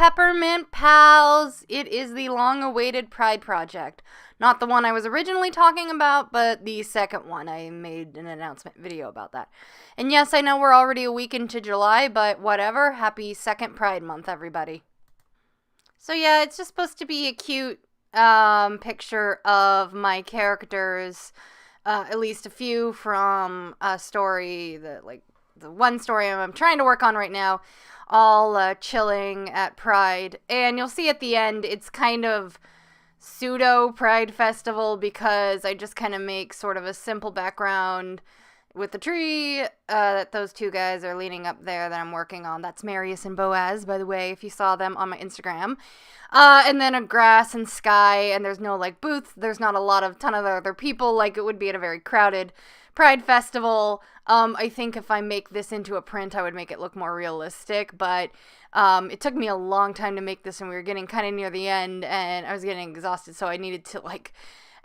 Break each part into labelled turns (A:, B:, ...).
A: Peppermint Pals! It is the long-awaited Pride project. Not the one I was originally talking about, but the second one. I made an announcement video about that. And yes, I know we're already a week into July, but whatever. Happy second Pride Month, everybody. So yeah, it's just supposed to be a cute picture of my characters, at least a few from a story that, like, the one story I'm trying to work on right now, all chilling at Pride. And you'll see at the end, it's kind of pseudo Pride Festival because I just kind of make sort of a simple background with the tree that those two guys are leaning up there that I'm working on. That's Marius and Boaz, by the way, if you saw them on my Instagram. And then a grass and sky, and there's no, like, booths. There's not a ton of other people like it would be at a very crowded Pride Festival. I think if I make this into a print, I would make it look more realistic, but it took me a long time to make this, and we were getting kind of near the end, and I was getting exhausted, so I needed to, like,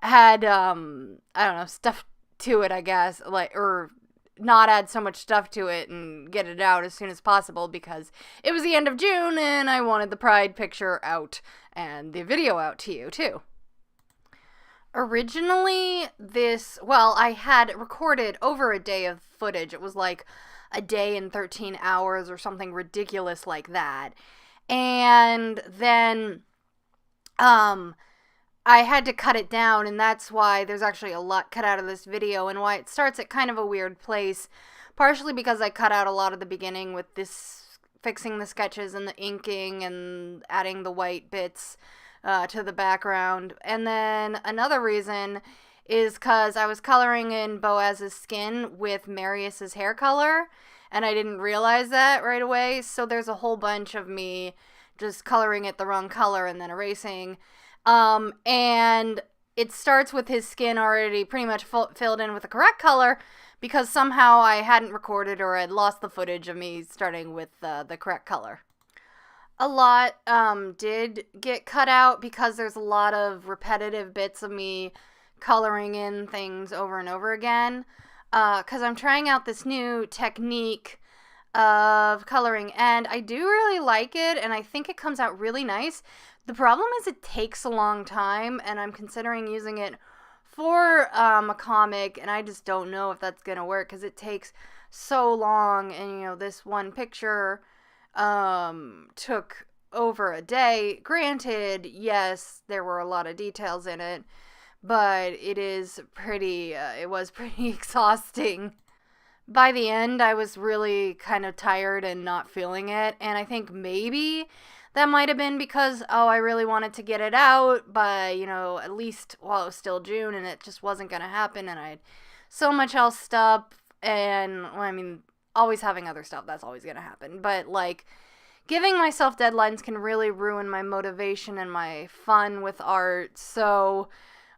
A: add, I don't know, stuff to it, I guess, like, or not add so much stuff to it and get it out as soon as possible because it was the end of June, and I wanted the Pride picture out and the video out to you, too. Originally, I had recorded over a day of footage. It was like a day and 13 hours or something ridiculous like that. And then, I had to cut it down, and that's why there's actually a lot cut out of this video and why it starts at kind of a weird place. Partially because I cut out a lot of the beginning with this, fixing the sketches and the inking and adding the white bits to the background. And then another reason is because I was coloring in Boaz's skin with Marius's hair color, and I didn't realize that right away. So there's a whole bunch of me just coloring it the wrong color and then erasing. And it starts with his skin already pretty much filled in with the correct color because somehow I hadn't recorded or I'd lost the footage of me starting with the correct color. A lot did get cut out because there's a lot of repetitive bits of me coloring in things over and over again. Because I'm trying out this new technique of coloring, and I do really like it, and I think it comes out really nice. The problem is it takes a long time, and I'm considering using it for a comic, and I just don't know if that's going to work because it takes so long, and, you know, this one picture took over a day. Granted, yes, there were a lot of details in it, but it was pretty exhausting. By the end, I was really kind of tired and not feeling it, and I think maybe that might have been because, I really wanted to get it out by, at least while it was still June, and it just wasn't going to happen, and I had so much else stuff, and, always having other stuff, that's always going to happen, but, like, giving myself deadlines can really ruin my motivation and my fun with art, so,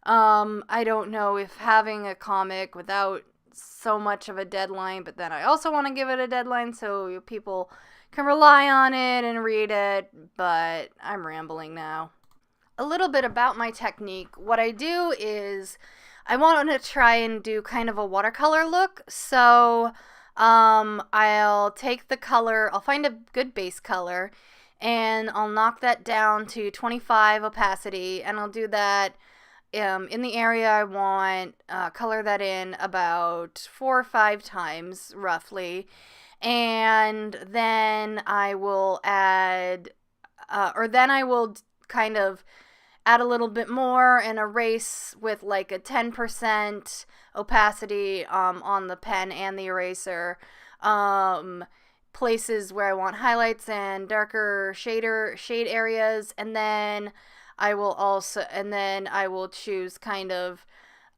A: I don't know if having a comic without so much of a deadline, but then I also want to give it a deadline so people can rely on it and read it, but I'm rambling now. A little bit about my technique. What I do is I want to try and do kind of a watercolor look, so I'll take the color, I'll find a good base color, and I'll knock that down to 25 opacity, and I'll do that in the area I want, color that in about 4 or 5 times, roughly, and then I will kind of add a little bit more and erase with like a 10% opacity on the pen and the eraser, places where I want highlights and darker shade areas, and then I will choose kind of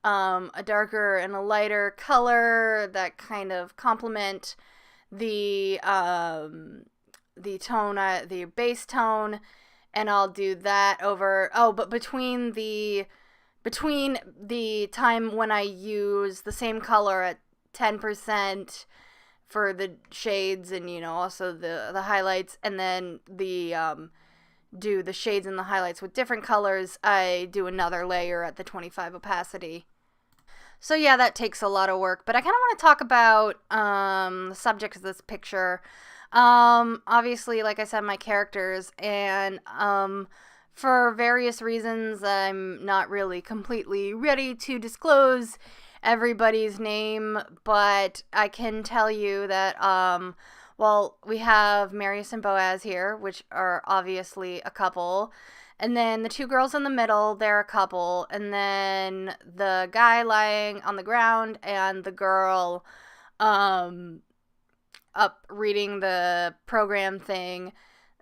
A: a darker and a lighter color that kind of complement the tone, the base tone, and I'll do that over. But between the time when I use the same color at 10% for the shades and also the highlights, and then do the shades and the highlights with different colors, I do another layer at the 25 opacity. So yeah, that takes a lot of work, but I kind of want to talk about the subject of this picture. Obviously, like I said, my characters, and for various reasons, I'm not really completely ready to disclose everybody's name, but I can tell you that, well, we have Marius and Boaz here, which are obviously a couple. And then the two girls in the middle, they're a couple. And then the guy lying on the ground and the girl up reading the program thing,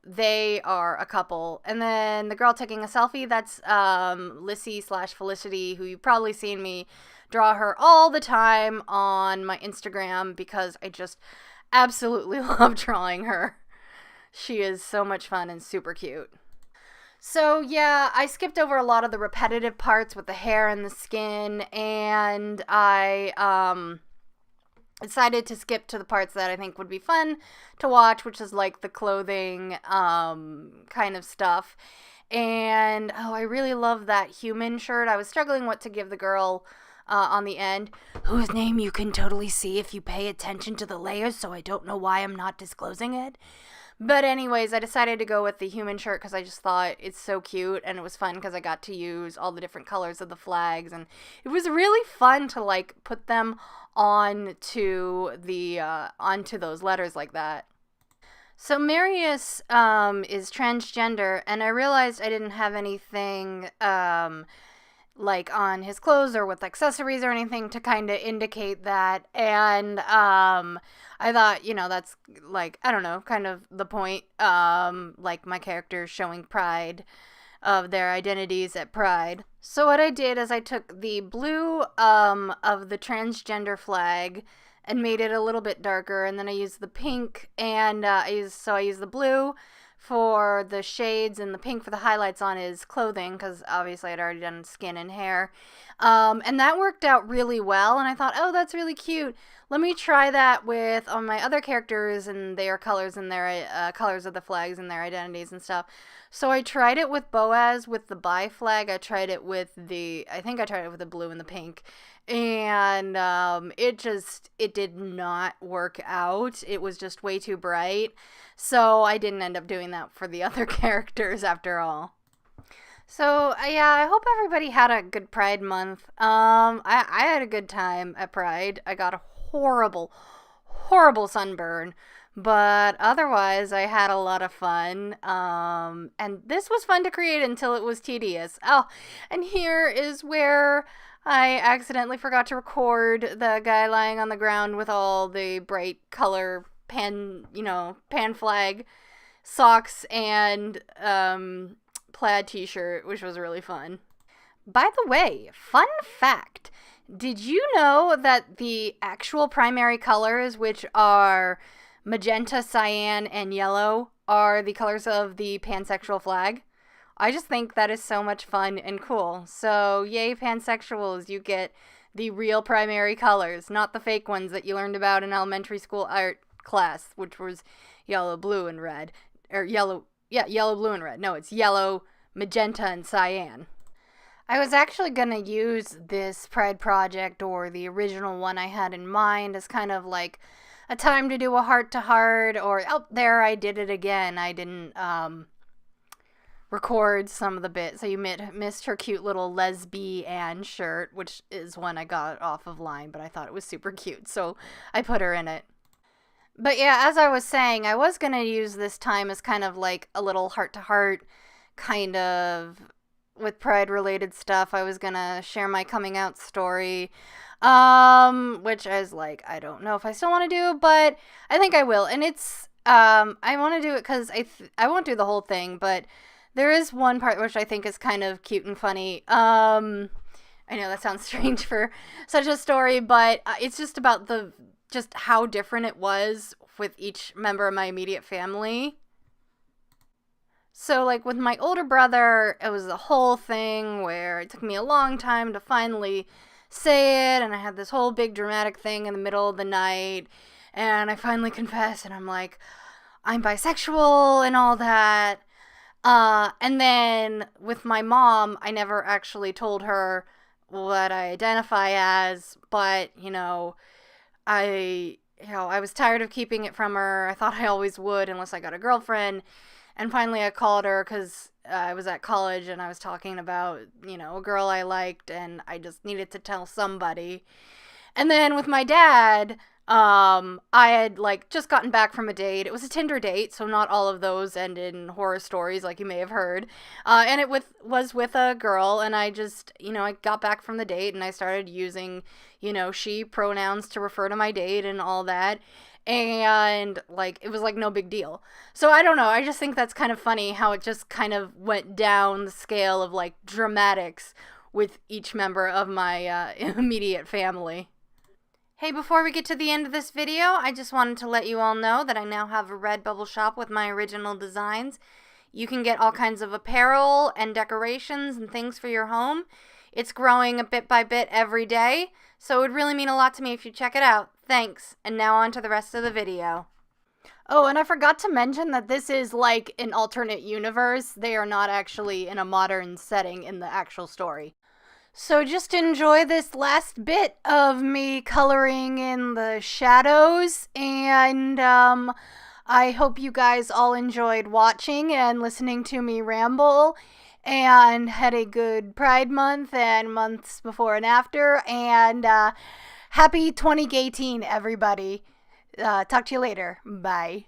A: they are a couple. And then the girl taking a selfie, that's Lissy / Felicity, who you've probably seen me draw her all the time on my Instagram because I just absolutely love drawing her. She is so much fun and super cute. So yeah, I skipped over a lot of the repetitive parts with the hair and the skin, and I decided to skip to the parts that I think would be fun to watch, which is like the clothing kind of stuff. And oh, I really love that human shirt. I was struggling what to give the girl on the end, whose name you can totally see if you pay attention to the layers, so I don't know why I'm not disclosing it. But anyways, I decided to go with the human shirt because I just thought it's so cute, and it was fun because I got to use all the different colors of the flags, and it was really fun to like put them onto those letters like that. So Marius is transgender, and I realized I didn't have anything like on his clothes or with accessories or anything to kind of indicate that. And I thought, that's like, I don't know, kind of the point. Like my characters showing pride of their identities at Pride. So what I did is I took the blue of the transgender flag and made it a little bit darker, and then I used the pink, and I used the blue for the shades and the pink for the highlights on his clothing, because obviously I'd already done skin and hair. And that worked out really well, and I thought, oh, that's really cute. Let me try that with on my other characters and their colors and their colors of the flags and their identities and stuff. So I tried it with Boaz with the bi flag. I think I tried it with the blue and the pink. And it did not work out. It was just way too bright. So I didn't end up doing that for the other characters after all. So yeah, I hope everybody had a good Pride month. I had a good time at Pride. I got a horrible sunburn, but otherwise I had a lot of fun. And this was fun to create until it was tedious. Oh, and here is where I accidentally forgot to record the guy lying on the ground with all the bright color pan flag socks and plaid t-shirt, which was really fun. By the way, fun fact, did you know that the actual primary colors, which are magenta, cyan, and yellow, are the colors of the pansexual flag? I just think that is so much fun and cool. So, yay pansexuals, you get the real primary colors, not the fake ones that you learned about in elementary school art class, which was yellow, blue, and red. Or yellow, blue, and red. No, it's yellow, magenta, and cyan. I was actually going to use this Pride project, or the original one I had in mind, as kind of like a time to do a heart-to-heart, or, oh, there, I did it again. I didn't, record some of the bits, so you missed her cute little lesbian shirt, which is one I got off of Line, but I thought it was super cute, so I put her in it. But yeah, as I was saying, I was going to use this time as kind of like a little heart-to-heart kind of with Pride-related stuff. I was going to share my coming out story, which I was like, I don't know if I still want to do, but I think I will. And it's, I want to do it because I won't do the whole thing, but there is one part which I think is kind of cute and funny. I know that sounds strange for such a story, but it's just about just how different it was with each member of my immediate family. So, like, with my older brother, it was a whole thing where it took me a long time to finally say it, and I had this whole big dramatic thing in the middle of the night, and I finally confessed, and I'm like, I'm bisexual and all that. And then with my mom, I never actually told her what I identify as, but, I I was tired of keeping it from her. I thought I always would unless I got a girlfriend. And finally I called her because I was at college and I was talking about, a girl I liked and I just needed to tell somebody. And then with my dad, I had just gotten back from a date. It was a Tinder date, so not all of those end in horror stories like you may have heard. And it was with a girl, and I just, I got back from the date and I started using, she pronouns to refer to my date and all that. And it was no big deal. So I don't know. I just think that's kind of funny how it just kind of went down the scale of dramatics with each member of my immediate family. Hey, before we get to the end of this video, I just wanted to let you all know that I now have a Redbubble shop with my original designs. You can get all kinds of apparel and decorations and things for your home. It's growing a bit by bit every day, so it would really mean a lot to me if you check it out. Thanks, and now on to the rest of the video. Oh, and I forgot to mention that this is an alternate universe. They are not actually in a modern setting in the actual story. So just enjoy this last bit of me coloring in the shadows, and I hope you guys all enjoyed watching and listening to me ramble, and had a good Pride Month and months before and after, and happy 2018, everybody. Talk to you later. Bye.